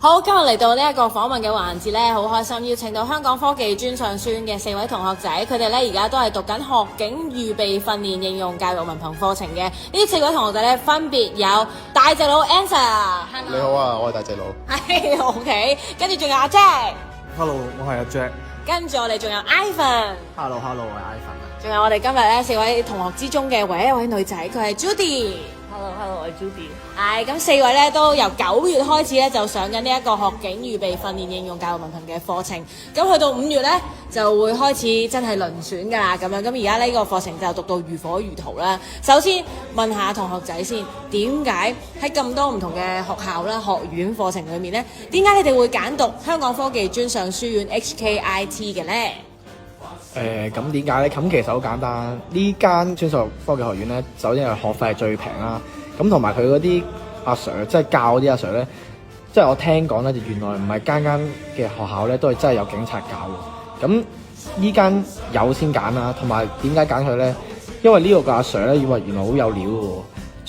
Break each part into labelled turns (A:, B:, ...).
A: 好，今日嚟到呢一個訪問嘅環節咧，好開心邀請到香港科技專上書院嘅4位同學仔，佢哋咧而家都係讀緊學警預備訓練應用教育文憑課程嘅。呢4位同學仔咧分別有大隻佬 Answer，
B: 你好啊，我係大隻佬。
A: 係 OK， 跟住仲有阿 Jack，
C: Hello， 我係阿 Jack。
A: 跟住我哋仲有 Ivan，
C: Hello， 我係 Ivan。
A: 仲有我哋今日咧4位同學之中嘅唯一一位女仔，佢係
D: Judy。Hello， 我係 Judy。
A: 係咁4位咧都由9月開始咧就上緊呢一個學警預備訓練應用教育文憑嘅課程，咁去到5月咧就會開始真係遴選㗎啦，咁樣咁而家呢個課程就讀到如火如荼啦。首先問下同學仔先，點解喺咁多唔同嘅學校啦、學院課程裏面咧，點解你哋會揀讀香港科技專上書院 HKIT 嘅咧？
C: 咁點解咧？咁其實好簡單，呢間專上科技學院咧，首先係學費係最平啦。咁同埋佢嗰啲阿 Sir， 即係教嗰啲阿 Sir 咧，即係我聽講咧，就原來唔係間間嘅學校咧都係真係有警察教喎。咁呢間有先揀啦，同埋點解揀佢咧？因為呢個阿 Sir 咧，以為原來好有料嘅喎，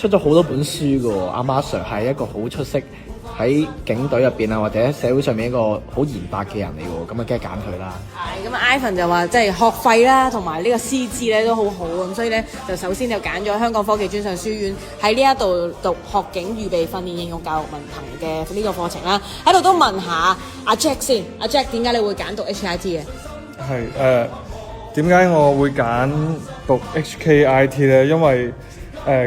C: 出咗好多本書嘅喎。阿 Sir 係一個好出色喺警隊入邊啊，或者社會上面一個好嚴格嘅人嚟喎，咁啊梗係揀佢啦。
A: 係咁，Ivan 就話即係學費啦，同埋呢個師資咧都好好咁，所以咧就首先就揀咗香港科技專上書院喺呢一度讀學警預備訓練應用教育文憑嘅呢個課程啦。喺度都問下阿 Jack 先，阿 Jack 點解你會揀讀 HKIT 嘅？
E: 係點解我會揀讀 HKIT 咧？因為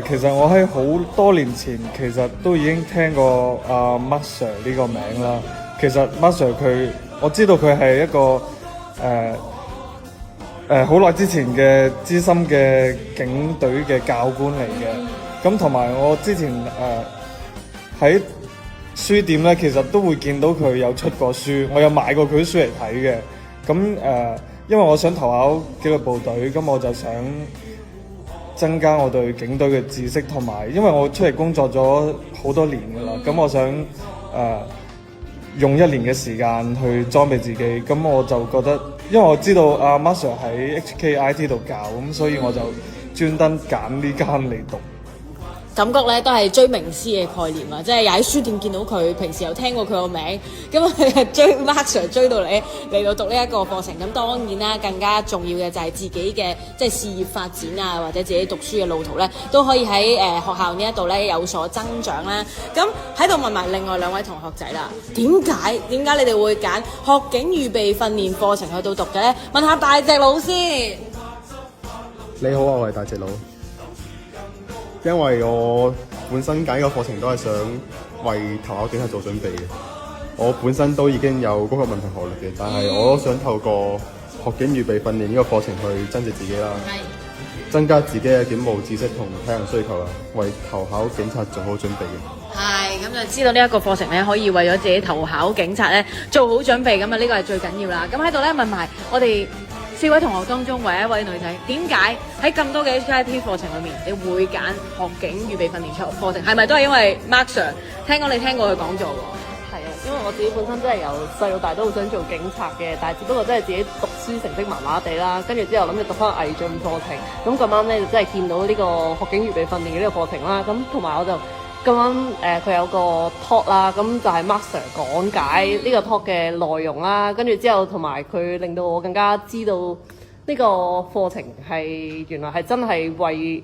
E: 其實我喺好多年前其實都已經聽過阿 Mark Sir 呢個名啦。其實 Mark Sir 我知道佢係一個好耐之前嘅資深嘅警隊嘅教官嚟嘅。咁同埋我之前喺書店咧，其實都會見到佢有出過書，我有買過佢啲書嚟睇嘅。咁因為我想投考紀律部隊，咁我就想增加我對警隊嘅知識，同埋因為我出嚟工作咗好多年㗎啦，咁我想用1年嘅時間去裝備自己，咁我就覺得，因為我知道阿 Mark Sir 喺 HKIT 度教，咁所以我就專登揀呢間嚟讀。
A: 感覺咧都係追名師嘅概念啊，即係又喺書店見到佢，平時有聽過佢個名，咁追 Mark Sir 追到你嚟到讀呢一個課程，咁當然啦，更加重要嘅就係自己嘅即係事業發展啊，或者自己讀書嘅路途咧，都可以喺學校呢一度咧有所增長啦。咁喺度問埋另外2位同學仔啦，點解你哋會揀學警預備訓練課程去到讀嘅咧？問下大隻佬先。
B: 你好啊，我係大隻佬。因為我本身揀呢個課程都係想為投考警察做準備嘅。我本身都已經有高級文憑學歷嘅，但係我都想透過學警預備訓練呢個課程去增值自己啦，增加自己嘅警務知識同體能需求啦，為投考警察做好準備嘅。
A: 係，咁就知道呢一個課程咧，可以為咗自己投考警察咧做好準備，咁啊呢個係最緊要啦。咁喺度咧問埋我哋4位同學當中唯一一位女仔，點解喺咁多嘅 HKIT 課程裏面，你會揀學警預備訓練課程？係咪都係因為 Mark Sir？ 聽講你聽過佢講座喎。
D: 係啊，因為我自己本身真係由細到大都好想做警察嘅，但係只不過真係自己讀書成績麻麻地啦，跟住之後諗住讀翻毅進課程，咁咁啱咧就真係見到呢個學警預備訓練嘅呢個課程啦，咁同埋我就咁啱佢有個 talk 啦，咁就係 Mark Sir 講解呢個 talk 嘅內容啦，跟住之後同埋佢令到我更加知道呢個課程係原來係真係為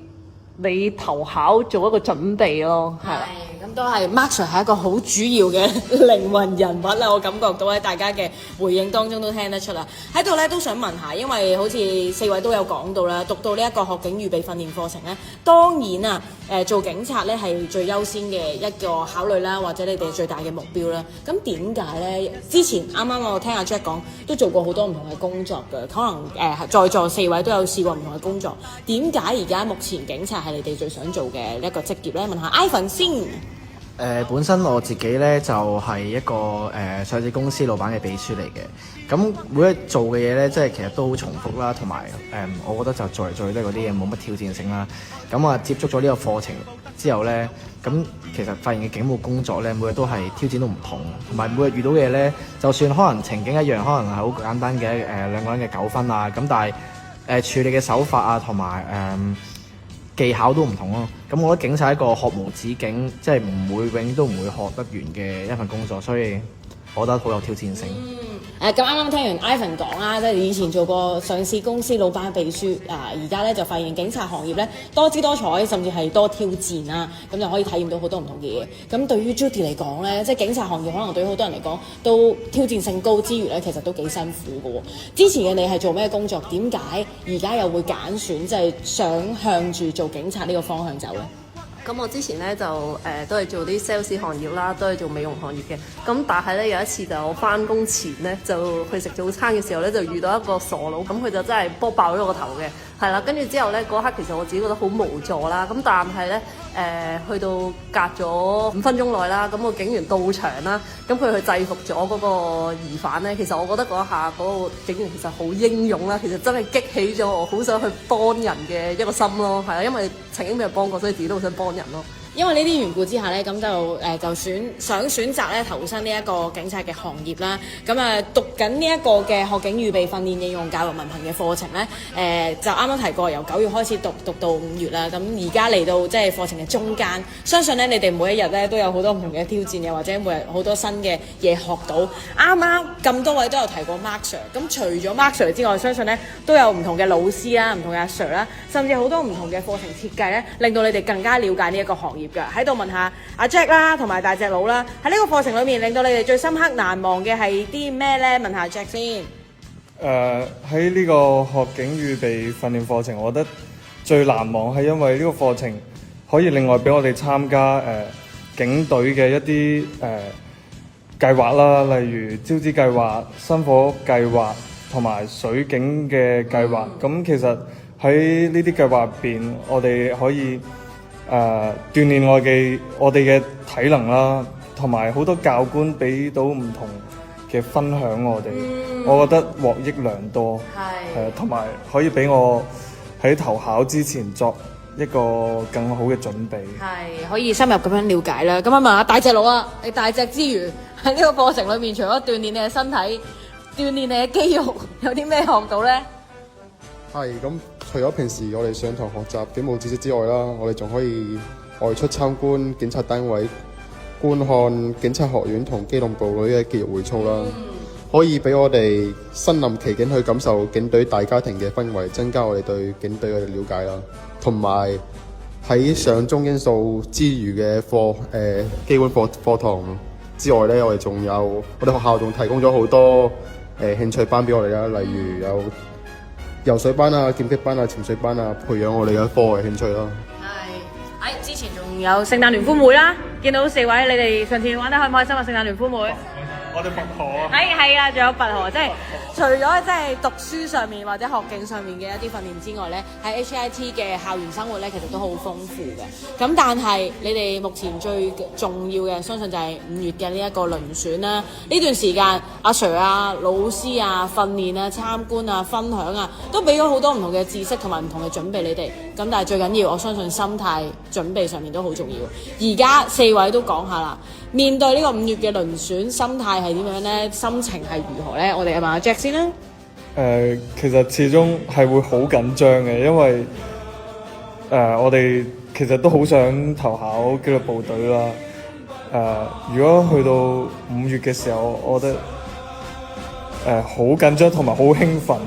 D: 你投考做一個準備咯，係啦。
A: 咁都係 Mark Sir 係一個好主要嘅靈魂人物啦，我感覺到喺大家嘅回應當中都聽得出啦。喺度咧都想問下，因為好似4位都有講到啦，讀到呢一個學警預備訓練課程咧，當然啊做警察咧係最優先嘅一個考慮啦，或者你哋最大嘅目標啦。咁點解咧？之前啱啱我聽阿 Jack 講，都做過好多唔同嘅工作嘅，可能在座4位都有試過唔同嘅工作。點解而家目前警察係你哋最想做嘅一個職業咧？問下 Ivan 先。
C: 本身我自己咧就係一個上市公司老闆嘅秘書嚟嘅，咁每日做嘅嘢咧，即係其實都好重複啦，同埋我覺得就做嚟做去都係嗰啲嘢，冇乜挑戰性啦。咁啊，接觸咗呢個課程之後咧，咁其實發現嘅警務工作咧，每日都係挑戰都唔同，同埋每日遇到嘅嘢咧，就算可能情景一樣，可能係好簡單嘅2個人嘅糾紛啊，咁但係處理嘅手法啊，同埋技巧都唔同咯。咁我覺得警察係一個學無止境，即係唔會永遠都唔會學得完嘅一份工作，所以我覺得好有挑戰性。
A: 咁啱啱聽完 Ivan 講啦，即係以前做過上市公司老闆秘書而家咧就發現警察行業咧多姿多彩，甚至係多挑戰啦，咁就可以體驗到好多唔同嘅嘢。咁對於 Judy 嚟講咧，即係警察行業可能對於好多人嚟講都挑戰性高之餘咧，其實都幾辛苦嘅喎。之前嘅你係做咩工作？點解而家又會揀選即係想向住做警察呢個方向走咧？
D: 咁我之前咧就都係做啲 sales 行業啦，都係做美容行業嘅。咁但係咧有一次就我翻工前咧就去食早餐嘅時候咧就遇到一個傻佬，咁佢就真係波爆咗我個頭嘅，係啦。跟住之後咧嗰刻其實我自己覺得好無助啦。咁但係咧去到隔咗5分鐘內啦，咁個警員到場啦，咁佢去制服咗嗰個疑犯咧。其實我覺得嗰一下嗰個警員其實好英勇啦，其實真係激起咗我好想去幫人嘅一個心咯，係啦，因為曾經俾人幫過，所以自己都好想幫人咯。
A: 因為呢啲緣故之下咧，咁就想選擇咧投身呢一個警察嘅行業啦。咁讀緊呢一個嘅學警預備訓練應用教育文憑嘅課程咧，就啱啱提過，由9月開始讀到5月啦。咁而家嚟到即係課程嘅中間，相信咧你哋每一日咧都有好多唔同嘅挑戰，又或者每日好多新嘅嘢學到。啱啱咁多位都有提過 Mark Sir， 咁除咗 Mark Sir 之外，相信咧都有唔同嘅老師啦、唔同嘅阿 Sir 啦，甚至好多唔同嘅課程設計咧，令到你哋更加了解呢一個行業。喺度問下阿 Jack 啦，同埋大隻佬啦，喺呢個課程裏面令到你哋最深刻難忘嘅係啲咩呢？問下 Jack 先。
E: 喺呢個學警預備訓練課程，我覺得最難忘係因為呢個課程可以另外俾我哋參加警隊嘅一啲計劃啦，例如招資計劃、薪火計劃同埋水警嘅計劃。咁其實喺呢啲計劃入邊，我哋可以鍛鍊我哋嘅體能啦，同埋好多教官俾到唔同嘅分享我哋，我覺得獲益良多。係同埋可以俾我喺投考之前作一個更好嘅準備。
A: 係可以深入咁樣了解啦。咁啊問下大隻佬啊，你大隻之餘喺呢個課程裏面，除咗鍛鍊你嘅身體、鍛鍊你嘅肌肉，有啲咩學到呢？
B: 係咁，除咗平時我哋上堂學習警務知識之外啦，我哋仲可以外出參觀警察單位，觀看警察學院同機動部隊嘅肌肉會操啦，可以俾我哋身臨其境去感受警隊大家庭嘅氛圍，增加我哋對警隊嘅了解啦。同埋喺上中英數之餘嘅基本課堂之外咧，我哋仲有我哋學校仲提供咗好多興趣班俾我哋啦，例如有游水班啊、劍擊班啊、潛水班啊，培養我哋嘅課外興趣啦。
A: 係，之前仲有聖誕聯歡會啦，見到4位你哋上次玩得開唔開心啊？聖誕聯歡會，
E: 我哋拔河啊！
A: 係啊，仲有拔河，即係除咗即係讀書上面或者學境上面嘅一啲訓練之外咧，喺 HIT 嘅校園生活咧，其實都好豐富嘅。咁但係你哋目前最重要嘅，相信就係5月嘅呢一個遴選啦。呢段時間，阿 Sir 啊、老師啊、訓練啊、參觀啊、分享啊，都俾咗好多唔同嘅知識同埋唔同嘅準備你哋。咁但係最緊要，我相信心態準備上面都好重要。而家4位都講下啦，面對呢個5月嘅遴選，心態係點樣呢？心情係如何呢？我哋問下 Jack 先啦。
E: 其實始終係會好緊張嘅，因為我哋其實都好想投考紀律部隊啦。如果去到5月嘅時候，我覺得好緊張同埋好興奮。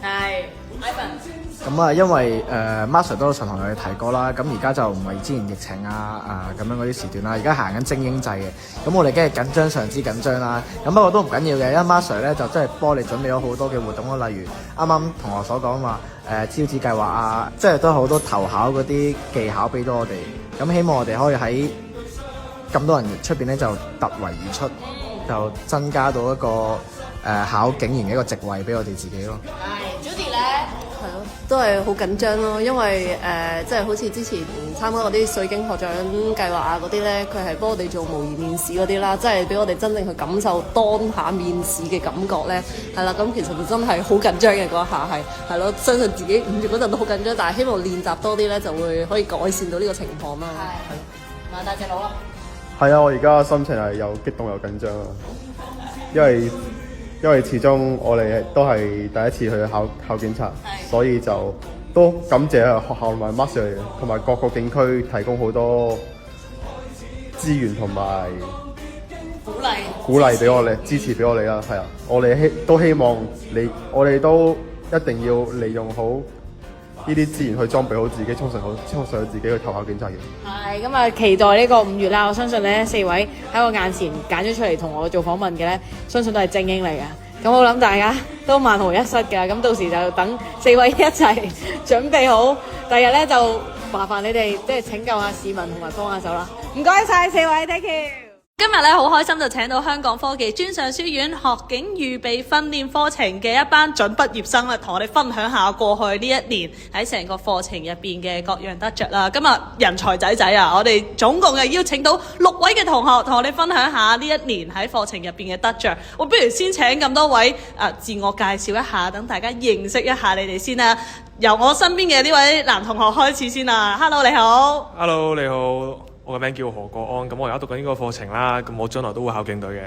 A: 係 Ivan。
C: 咁啊，因為Mark Sir 都有上堂有提過啦，咁而家就唔係之前疫情咁樣嗰啲時段啦，而家行緊精英制嘅，咁我哋梗係緊張上之緊張啦。咁不過都唔緊要嘅，因為 Mark Sir 咧就真係幫我哋準備咗好多嘅活動咯，例如啱啱同學所講話招資計劃啊，即係都好多投考嗰啲技巧俾到我哋。咁希望我哋可以喺咁多人出邊咧就突圍而出，就增加到一個考警員嘅一個席位俾我哋自己咯。
A: 係 Judy 咧。
D: 係咯，都係好緊張咯，因為即係好似之前參加嗰啲水警學長計劃啊嗰啲咧，佢係幫我哋做模擬面試嗰啲啦，即係俾我哋真正去感受當下面試嘅感覺咧，係啦，咁其實就真係好緊張嘅嗰一下係咯，相信自己5月嗰陣都好緊張，但係希望練習多啲咧就會可以改善到呢個情況啦。係，
A: 問大隻佬啦。
B: 係啊，我而家心情係又激動又緊張啊，因為始終我哋都係第一次去考警察，所以就都感謝學校同埋 Master 同埋各個景區提供好多資源同埋鼓勵俾我哋，支持俾我哋啦。係啊，我哋都希望我哋都一定要利用好呢啲資源去裝備好自己，充實自己去投考警察嘅。
A: 係咁啊，期待呢個5月啦！我相信咧4位喺我眼前揀咗出嚟同我做訪問嘅咧，相信都係精英嚟嘅。咁我諗大家都萬無一失㗎。咁到時就等4位一齊準備好，第日咧就麻煩你哋即係拯救下市民同埋幫下手啦。唔該晒4位 ，thank you。
F: 今日咧好開心就請到香港科技專上書院學警預備訓練課程嘅一班準畢業生啦，同我哋分享下過去呢一年喺成個課程入邊嘅各樣得着啦。今日人才仔仔啊，我哋總共係邀請到6位嘅同學同我哋分享下呢一年喺課程入邊嘅得着。我不如先請咁多位自我介紹一下，等大家認識一下你哋先啦。由我身邊嘅呢位男同學開始先啦。Hello， 你好。
G: Hello， 你好。我個名叫何國安，咁我而家讀緊呢個課程啦，咁我將來都會考警隊嘅。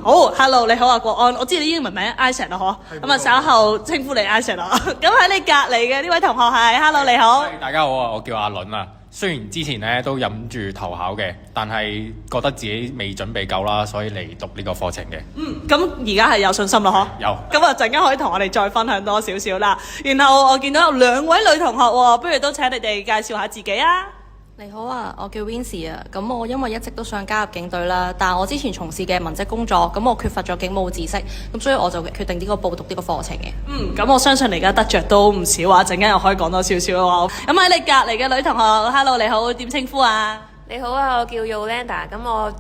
F: 好 ，Hello， 你好啊，國安，我知你英文名 Isaac 啦，嗬，咁啊稍後稱呼你 Isaac 啦。咁喺你隔離嘅呢位同學係 Hello， 你好。
H: 大家好啊，我叫阿倫啊。雖然之前咧都諗住投考嘅，但係覺得自己未準備夠啦，所以嚟讀呢個課程嘅。
F: 咁而家係有信心咯，嗬？
H: 有。
F: 咁啊，陣間可以同我哋再分享多少少啦。然後我見到有2位女同學喎，不如都請你哋介紹下自己啊。
I: 你好啊，我叫 Wincy 啊。咁我因為一直都想加入警隊啦，但我之前從事嘅文職工作，咁我缺乏咗警務知識，咁所以我就決定報讀呢個課程嘅。
F: 咁我相信你而家得着都唔少啊，陣間又可以講多少少喎。咁喺你隔離嘅女同學 ，Hello， 你好，點稱呼啊？
J: 你好啊，我叫 Yolanda。咁我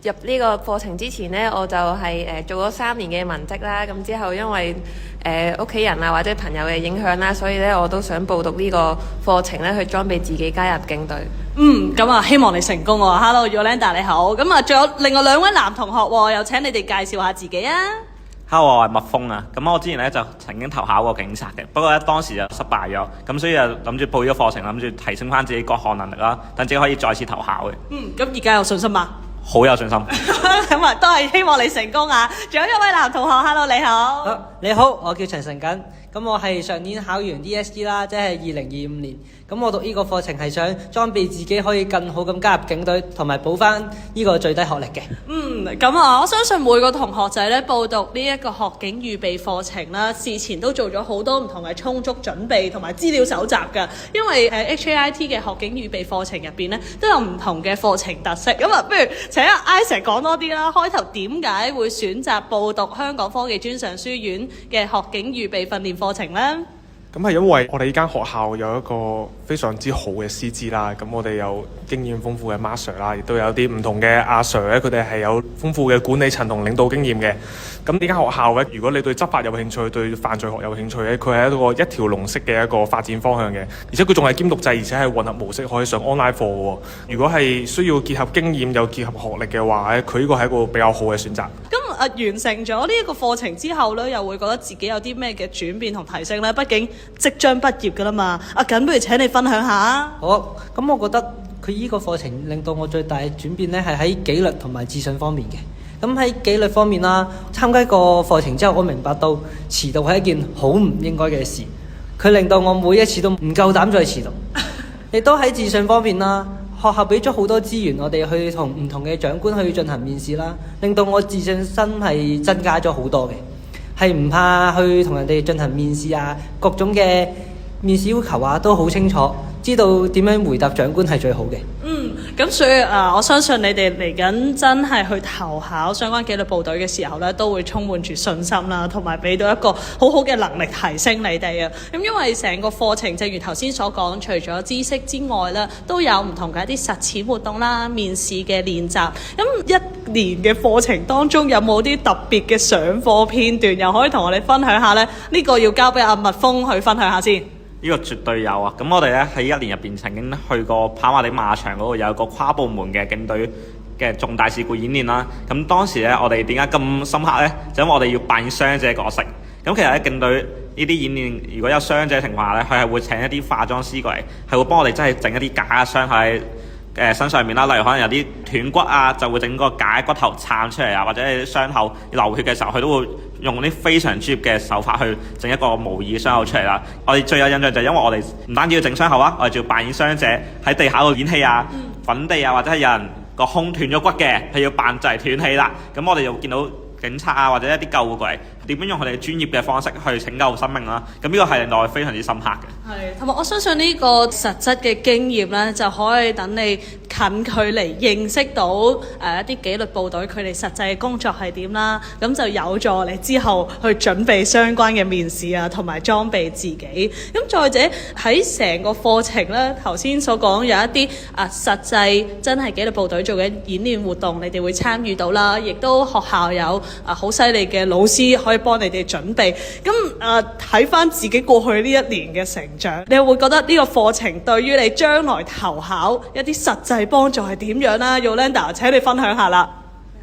J: 入呢個課程之前呢，我就係做咗3年嘅文職啦。咁之後因為屋企人啊或者朋友嘅影響啦，所以咧我都想報讀呢個課程咧，去裝備自己加入警隊。
F: 咁啊，希望你成功喎。Hello，Yolanda 你好。咁啊，仲有另外2位男同學喎，又請你哋介紹下自己啊。
K: Hello， 我係麥峰啊。咁我之前咧就曾經投考過警察嘅，不過咧當時就失敗咗，咁所以就諗住報呢個課程，諗住提升翻自己各項能力啦，等自己可以再次投考嘅。
F: 咁而家有信心嗎？
K: 好有信心。
F: 咁啊，都係希望你成功啊！仲有一位男同學 ，Hello， 你好。
L: 你好，我叫陳成錦。咁我係上年考完 DSE 啦，即係2025年。咁我讀呢個課程係想裝備自己可以更好咁加入警隊，同埋補翻呢個最低學歷嘅。
F: 咁啊，我相信每個同學仔咧報讀呢一個學警預備課程啦，事前都做咗好多唔同嘅充足準備同埋資料搜集㗎。因為HAIT 嘅學警預備課程入邊咧都有唔同嘅課程特色。咁啊，不如請阿 Isaac 講多啲啦。開頭點解會選擇報讀香港科技專上書院嘅學警預備訓練課程呢？
G: 咁係因為我哋呢間學校有一個非常之好嘅師資啦，咁我哋有經驗豐富嘅 Master 啦，亦都有啲唔同嘅阿 Sir 咧，佢哋係有豐富嘅管理層同領導經驗嘅。咁呢間學校咧，如果你對執法有興趣，對犯罪學有興趣咧，佢係一條龍式嘅一個發展方向嘅，而且佢仲係兼讀制，而且係混合模式，可以上 online 課喎。如果係需要結合經驗又結合學歷嘅話咧，佢呢個係一個比較好嘅選擇。
F: 完成咗呢一個課程之後咧，又會覺得自己有啲咩嘅轉變同提升咧？畢竟即將畢業㗎啦嘛。咁不如請你分享下。
L: 好，咁我覺得佢呢個課程令到我最大嘅轉變咧，係喺紀律同埋自信方面嘅。咁喺紀律方面啦，參加個課程之後，我明白到遲到係一件好唔應該嘅事。佢令到我每一次都唔夠膽再遲到。亦都喺自信方面啦。學校俾咗好多資源，我哋去同唔同嘅長官去進行面試啦，令到我自信心係增加咗好多嘅，係唔怕去同人哋進行面試啊，各種嘅面試要求啊都好清楚，知道點樣回答長官係最好嘅。
F: 咁所以我相信你哋嚟緊真係去投考相關紀律部隊嘅時候咧，都會充滿住信心啦，同埋俾到一個好好嘅能力提升你哋啊。咁因為成個課程正如頭先所講，除咗知識之外咧，都有唔同嘅一啲實踐活動啦、面試嘅練習。咁1年嘅課程當中有冇啲特別嘅上課片段，又可以同我哋分享下咧？呢個要交俾阿麥峰去分享下先。
K: 呢個絕對有啊！咁我哋咧喺1年入邊曾經去過跑馬地馬場嗰度有一個跨部門嘅警隊嘅重大事故演練啦。咁當時咧我哋點解咁深刻呢？就因為我哋要扮演傷者角色。咁其實喺警隊呢啲演練，如果有傷者情況下咧，佢係會請一啲化妝師過嚟，係會幫我哋真係整一啲假嘅傷喺身上面啦，例如可能有啲斷骨啊，就會整個假骨頭撐出嚟啊，或者係傷口流血嘅時候，佢都會用啲非常專業嘅手法去整一個模擬嘅傷口出嚟啦。我哋最有印象就係因為我哋唔單止要整傷口啊，我哋仲要扮演傷者喺地下度演戲啊、粉地啊，或者係有人個胸斷咗骨嘅，係要扮就係斷氣啦。咁我哋又見到警察啊，或者一啲救護過嚟，點樣用佢哋專業嘅方式去拯救生命啦？咁呢個係令到我非常之深刻嘅。
F: 係，同埋我相信呢個實質嘅經驗咧，就可以等你近距離認識到一啲紀律部隊佢哋實際嘅工作係點啦，咁就有助你之後去準備相關嘅面試啊，同埋裝備自己。咁再者喺成個課程咧，頭先所講有一啲實際真係紀律部隊做嘅演練活動，你哋會參與到啦，亦都學校有好犀利嘅老師可以幫你哋準備。咁睇翻自己過去呢一年嘅成長，你會覺得呢個課程對於你將來投考一啲實際幫助係點樣啦？Yolanda，請你分享下啦。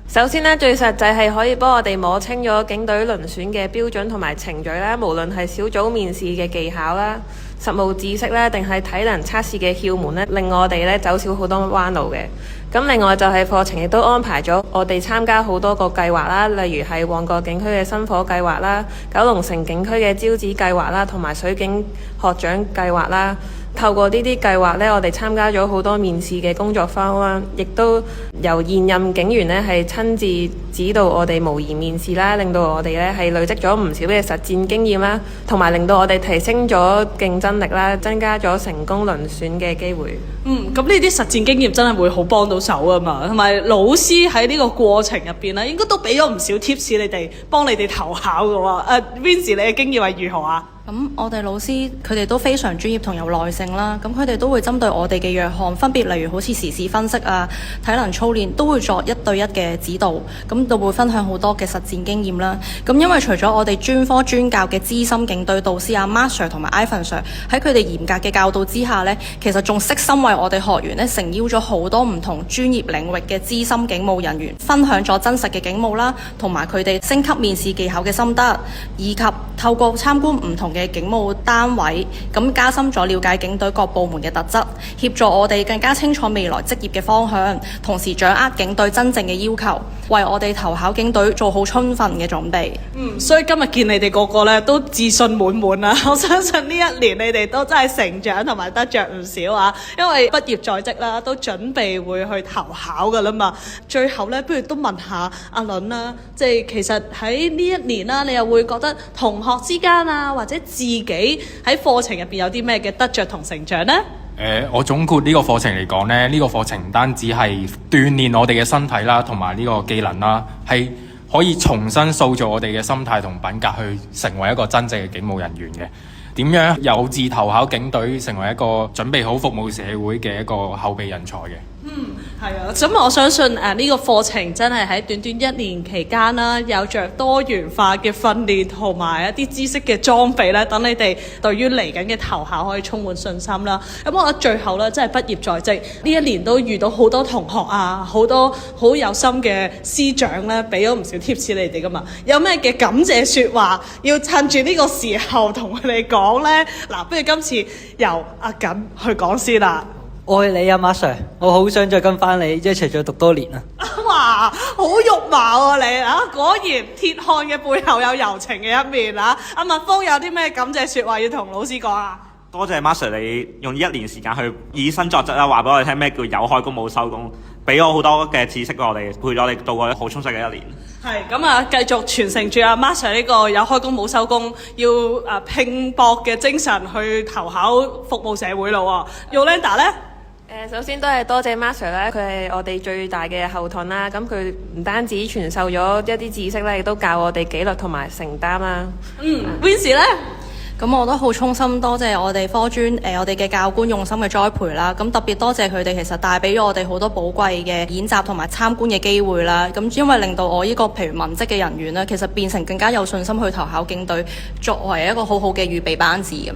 J: 首先呢，最實際係可以幫我哋摸清咗警隊遴選嘅標準同埋程序啦，無論係小組面試嘅技巧啦、實務知識啦，定係體能測試嘅竅門咧，令我哋咧走少好多彎路嘅。咁另外就係課程亦都安排咗我哋參加好多個計劃啦，例如係旺角警區嘅薪火計劃啦、九龍城警區嘅招子計劃啦，同埋水警學長計劃啦。透過呢啲計劃呢，我哋參加咗好多面試嘅工作坊啦，亦都由現任警員呢係親自指導我哋模擬面試啦，令到我哋呢係累積咗唔少嘅實戰經驗啦，同埋令到我哋提升咗競爭力啦，增加咗成功遴選嘅機會。
F: 咁呢啲實戰經驗真係會好幫到手啊嘛，同埋老師喺呢個過程入邊咧，應該都俾咗唔少 tips 你哋，幫你哋投考嘅喎。Vincy 你嘅經驗係如何啊？
I: 咁我哋老師佢哋都非常專業同有耐性啦，咁佢哋都會針對我哋嘅弱項，分別例如好似時事分析啊、體能操練，都會作1對1嘅指導，咁就會分享好多嘅實戰經驗啦。咁因為除咗我哋專科專教嘅資深警隊導師阿 Mark Sir 同埋 Ivan Sir 喺佢哋嚴格嘅教導之下呢，其實仲悉心為我哋學員呢誠邀咗好多唔同專業領域嘅資深警務人員，分享咗真實嘅警務啦，同埋佢哋升級面試技巧嘅心得，以及透過參觀唔同嘅警務單位，咁加深咗了解警隊各部門嘅特質，協助我哋更加清楚未來職業嘅方向，同時掌握警隊真正嘅要求，為我哋投考警隊做好充分嘅準備。
F: 所以今日見你哋個個咧都自信滿滿啊！我相信呢一年你哋都真係成長同埋得着唔少啊！因為畢業在即啦，都準備會去投考噶啦嘛。最後咧，不如都問下阿倫啦，即係其實喺呢一年啦，你又會覺得同學之間啊，或者自己喺課程入邊有啲咩嘅得着同成長呢？
H: 我總括呢個課程嚟講呢，呢個課程唔單止係鍛鍊我哋嘅身體啦，同埋呢個技能啦，係可以重新塑造我哋嘅心態同品格，去成為一個真正嘅警務人員嘅。點樣有志投考警隊，成為一個準備好服務社會嘅一個後備人才嘅。
F: 係啊，咁我相信呢個課程真係喺短短1年期間啦，有着多元化嘅訓練同埋一啲知識嘅裝備咧，等你哋對於嚟緊嘅投考可以充滿信心啦。咁我覺得最後咧，真係畢業在即，呢一年都遇到好多同學啊，好多好有心嘅師長咧，俾咗唔少 tips 你哋噶嘛。有咩嘅感謝説話要趁住呢個時候同佢哋講咧？嗱，不如今次由阿錦去講先啦。
L: 愛你啊，馬 Sir！我好想再跟翻你一齊再讀多年啊！
F: 哇，好肉麻啊你啊！果然鐵漢嘅背後有柔情嘅一面啊！阿麥峰有啲咩感謝説話要同老師講啊？
K: 多謝馬 Sir 你用1年時間去以身作則啦，話俾我哋聽咩叫有開工冇收工，俾咗好多嘅知識俾我哋，陪咗我哋度過好充實嘅1年。係
F: 咁啊，繼續傳承住阿馬 Sir 呢個有開工冇收工，要拼搏嘅精神去投考服務社會咯。Yolanda 咧？
J: 首先都係多謝 Mark Sir 咧，佢係我哋最大嘅後盾啦。咁佢唔單止傳授咗一啲知識咧，亦都教我哋紀律同埋承擔啦。
F: Vincy 咧？
I: 咁我都好衷心多謝我哋科專我哋嘅教官用心嘅栽培啦。咁特別多謝佢哋，其實帶俾咗我哋好多寶貴嘅演習同埋參觀嘅機會啦。咁因為令到我呢個譬如文職嘅人員呢，其實變成更加有信心去投考警隊，作為一個好好嘅預備班子咁樣。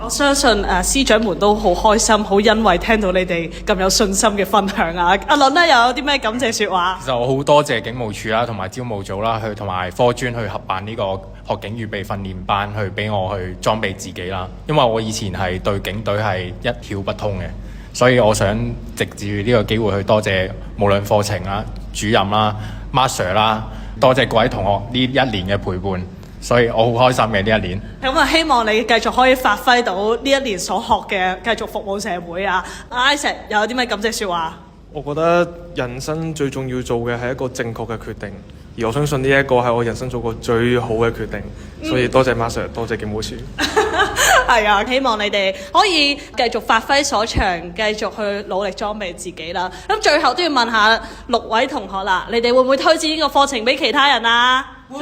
F: 我相信師長們都好開心，好欣慰聽到你哋咁有信心嘅分享啊！阿倫呢，又有啲咩感謝説話？
H: 其實我好多謝警務處啦，同埋招募組啦，去同埋科專去合辦呢個學警預備訓練班，去俾我去裝備自己啦。因為我以前係對警隊係一竅不通嘅，所以我想藉住呢個機會去多謝無論課程啦、主任啦、Master 啦，多謝各位同學呢一年嘅陪伴，所以我好開心嘅呢一年。
F: 咁啊，希望你繼續可以發揮到呢一年所學嘅，繼續服務社會啊。Isaac 有啲咩感謝説話？
G: 我覺得人生最重要做嘅係一個正確嘅決定，而我相信呢一個係我人生做過最好嘅決定，所以多謝 Master， 多謝警務處。
F: 係啊，希望你哋可以繼續發揮所長，繼續去努力裝備自己啦。咁最後都要問下6位同學啦，你哋會唔會推薦呢個課程俾其他人啊？會。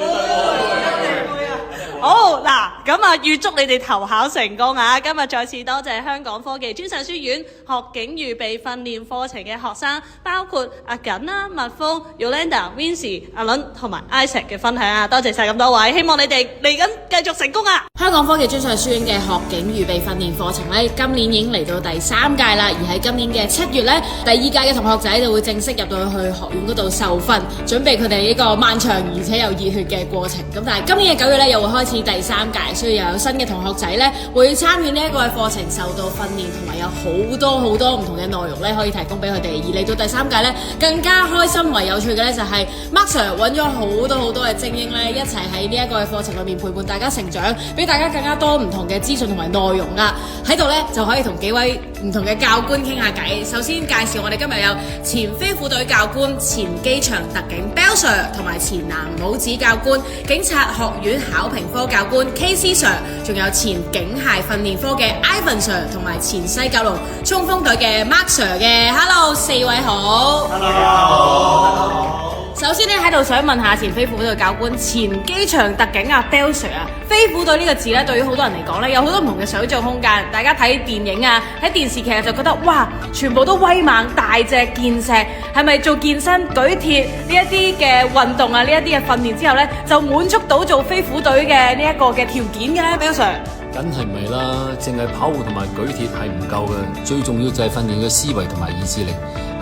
F: 好嗱，咁啊預祝你哋投考成功啊！今日再次多謝香港科技專上書院學警預備訓練課程嘅學生，包括阿瑾啦、蜜蜂、Yolanda、Vincy、阿倫同埋 Isaac 嘅分享啊！多謝晒咁多位，希望你哋嚟緊繼續成功啊！
A: 香港科技專上書院嘅學警預備訓練課程呢，今年已經嚟到第3屆啦，而喺今年嘅7月呢，第2屆嘅同學仔就會正式入到去學院嗰度受訓，準備佢哋呢個漫長而且又熱血嘅過程。咁但係今年嘅9月呢，又會開始第3屆，所以又有新嘅同學仔呢會參與呢一個嘅課程，受到訓練，同埋有好多唔同嘅內容呢可以提供俾佢哋。而嚟到第3屆呢，更加開心同埋有趣嘅呢，就係 Mark Sir 揾咗好多嘅精英呢，一齊喺呢一個嘅課程裏面陪伴大家成長，俾大家更加多唔同嘅資訊同埋內容啊！喺度呢，就可以同幾位唔同嘅教官傾下偈。首先介紹我哋今日有前飛虎隊教官、前機場特警 Bell Sir 同埋前男帽子教官、警察學院考評科教官 KC Sir， 仲有前警械訓練科嘅 Ivan Sir 同埋前西九龍衝鋒隊嘅 Mark Sir 嘅。 Hello， 4位好。
C: Hello。
A: 首先咧喺度想問下前飛虎隊教官、前機場特警啊 Bell Sir 啊，飛虎隊呢個字咧對於好多人嚟講咧有好多唔同嘅想像空間。大家睇電影啊、睇電視劇就覺得哇，全部都威猛大隻健碩，係咪做健身舉鐵呢一啲嘅運動啊、呢一啲嘅訓練之後咧就滿足到做飛虎隊嘅呢一個嘅條件嘅咧 Bell Sir？
M: 梗係唔係啦，淨係跑步同埋舉鐵係唔夠嘅，最重要就係訓練嘅思維同埋意志力。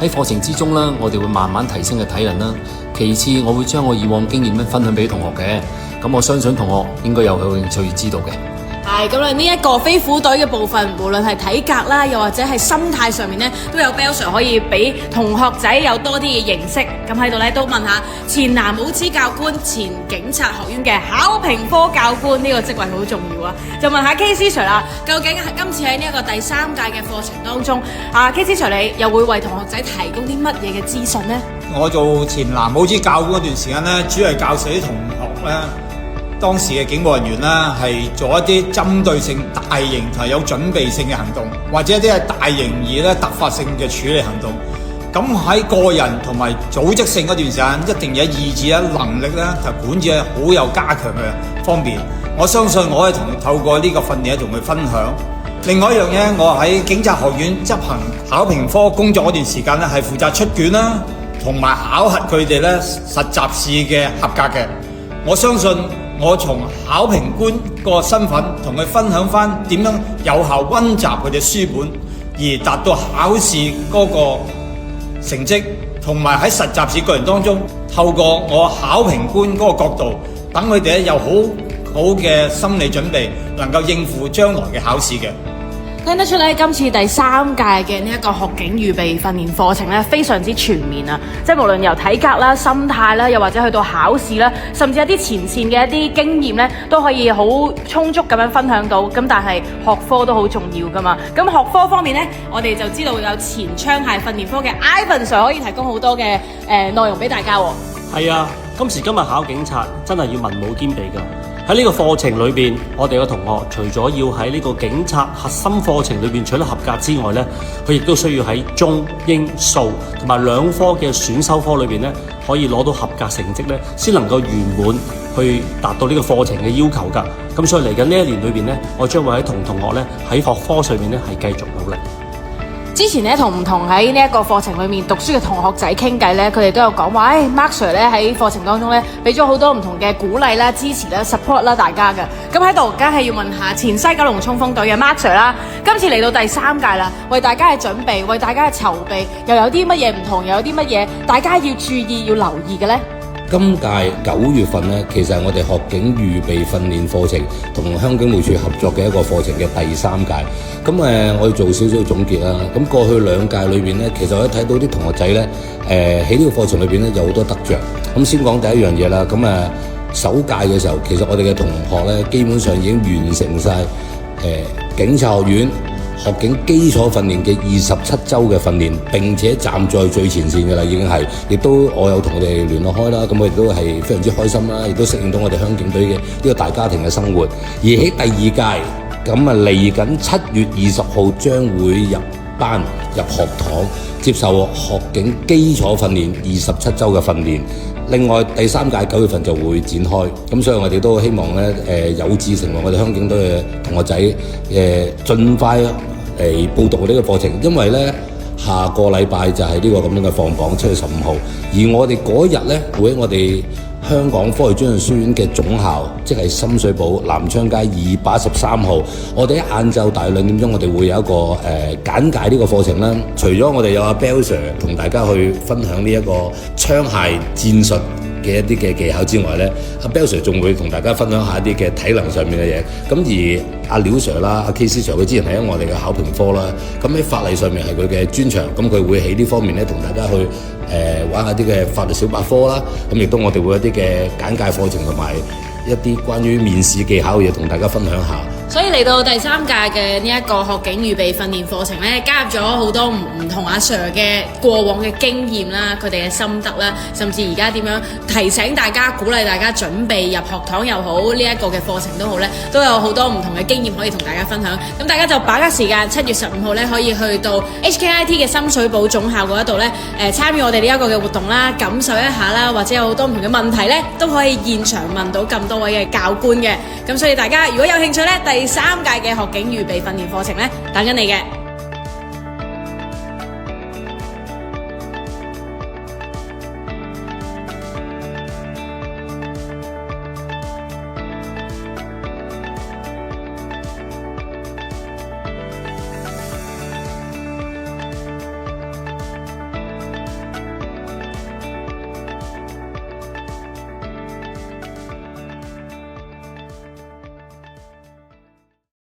M: 喺課程之中啦，我哋會慢慢提升嘅體能啦。其次，我會將我以往經驗分享俾同學嘅，咁我相信同學應該有興趣知道嘅。
A: 係咁啦，呢一個飛虎隊嘅部分，無論係體格啦，又或者係心態上面咧，都有 Bell Sir 可以俾同學仔有多啲嘅認識。咁喺度咧都問下前男帽子教官、前警察學院嘅考評科教官，呢個職位好重要啊！就問下 KC Sir 啦，究竟今次喺呢一個第3屆嘅課程當中，KC Sir 你又會為同學仔提供啲乜嘢嘅資訊呢？
N: 我做前男帽子教官嗰段時間咧，主要係教授啲同學咧。當時嘅警務人員啦，係做一啲針對性、大型同埋有準備性嘅行動，或者一啲係大型而咧突發性嘅處理行動。咁喺個人同埋組織性嗰段時間，一定有意志啦、能力啦同管治係好有加強嘅方面。我相信我係透過呢個訓練同佢分享。另外一樣嘢，我喺警察學院執行考評科工作嗰段時間咧，係負責出卷啦，同埋考核佢哋咧實習試嘅合格嘅。我相信我從考評官個身份同佢分享翻點樣有效溫習佢哋書本，而達到考試嗰個成績，同埋喺實習試過程當中，透過我考評官嗰個角度，等佢哋有好嘅心理準備，能夠應付將來嘅考試嘅。
A: 聽得出咧，今次第3屆嘅呢一個學警預備訓練課程咧，非常之全面啊！即係無論由體格啦、心態啦，又或者去到考試啦，甚至一啲前線嘅一啲經驗咧，都可以好充足咁樣分享到。咁但係學科都好重要噶嘛。咁學科方面咧，我哋就知道有前槍械訓練科嘅 Ivan Sir 可以提供好多嘅內容俾大家喎。
O: 係啊，今時今日考警察真係要文武兼備㗎。喺呢個課程裏邊，我哋嘅同學除咗要喺呢個警察核心課程裏邊取得合格之外呢，佢亦都需要喺中英數同埋2科嘅選修科裏邊呢，可以攞到合格成績呢，先能夠圓滿去達到呢個課程嘅要求㗎。咁所以嚟緊呢一年裏邊呢，我將會喺同學呢喺學科上面呢係繼續努力。
A: 之前咧同唔同喺呢一個課程裏面讀書嘅同學仔傾偈咧，佢哋都有講話，Mark Sir 咧喺課程當中咧俾咗好多唔同嘅鼓勵啦、支持啦、support 啦大家嘅。咁喺度梗係要問下前西九龍衝鋒隊嘅 Mark Sir 啦，今次嚟到第3屆啦，為大家嘅準備、為大家嘅籌備，又有啲乜嘢唔同，又有啲乜嘢大家要注意、要留意嘅咧？
P: 今屆9月份呢，其實係我哋學警預備訓練課程同鄉警務處合作嘅一個課程嘅第3屆。咁我要做少少總結啦。咁過去2屆裏邊呢，其實我睇到啲同學仔呢，喺呢個課程裏邊呢，有好多得着。咁先講第一樣嘢啦。咁首屆嘅時候，其實我哋嘅同學呢，基本上已經完成晒警察學院學警基礎訓練嘅27週嘅訓練，並且站在最前線嘅啦，已經係，亦都我有同佢哋聯絡開啦，咁我亦都係非常之開心啦，亦都適應到我哋鄉警隊嘅呢個大家庭嘅生活。而喺第2屆，咁嚟緊7月20號將會入班入學堂，接受學警基礎訓練27週嘅訓練。另外第3屆9月份就會展開，咁所以我哋都希望咧有志成為我哋鄉警隊嘅同學仔盡快嚟報讀呢個課程，因為咧下個禮拜就係呢個咁樣嘅放榜7月15號，而我哋嗰日咧會喺我哋香港科技專上書院嘅總校，即係深水埗南昌街213號，我哋喺晏晝大約2點鐘，我哋會有一個簡介呢個課程啦。除咗我哋有阿 Bell Sir 同大家去分享呢一個槍械戰術嘅一啲嘅技巧之外咧，阿 Bell Sir 仲會同大家分享下一啲嘅體能上面嘅嘢。咁而阿廖 Sir 啦、阿 KC Sir 佢之前係喺我哋嘅考評科啦，咁喺法例上面係佢嘅專長，咁佢會喺呢方面咧同大家去玩下啲嘅法律小百科啦，咁亦都我哋會有一啲嘅簡介課程同埋一啲關於面試技巧嘅嘢同大家分享下。
A: 所以嚟到第3屆嘅呢一個學警預備訓練課程咧，加入咗好多唔同阿 Sir 嘅過往嘅經驗啦，佢哋嘅心得啦，甚至而家點樣提醒大家、鼓勵大家準備入學堂又好，呢一個嘅課程都好咧，都有好多唔同嘅經驗可以同大家分享。咁大家就把握時間，7月15號咧可以去到 HKIT 嘅深水埗總校嗰一度咧，參與我哋呢一個嘅活動啦，感受一下啦，或者有好多唔同嘅問題咧，都可以現場問到咁多位嘅教官嘅。咁所以大家如果有興趣咧，第3屆嘅學警預備訓練課程咧，等緊你嘅。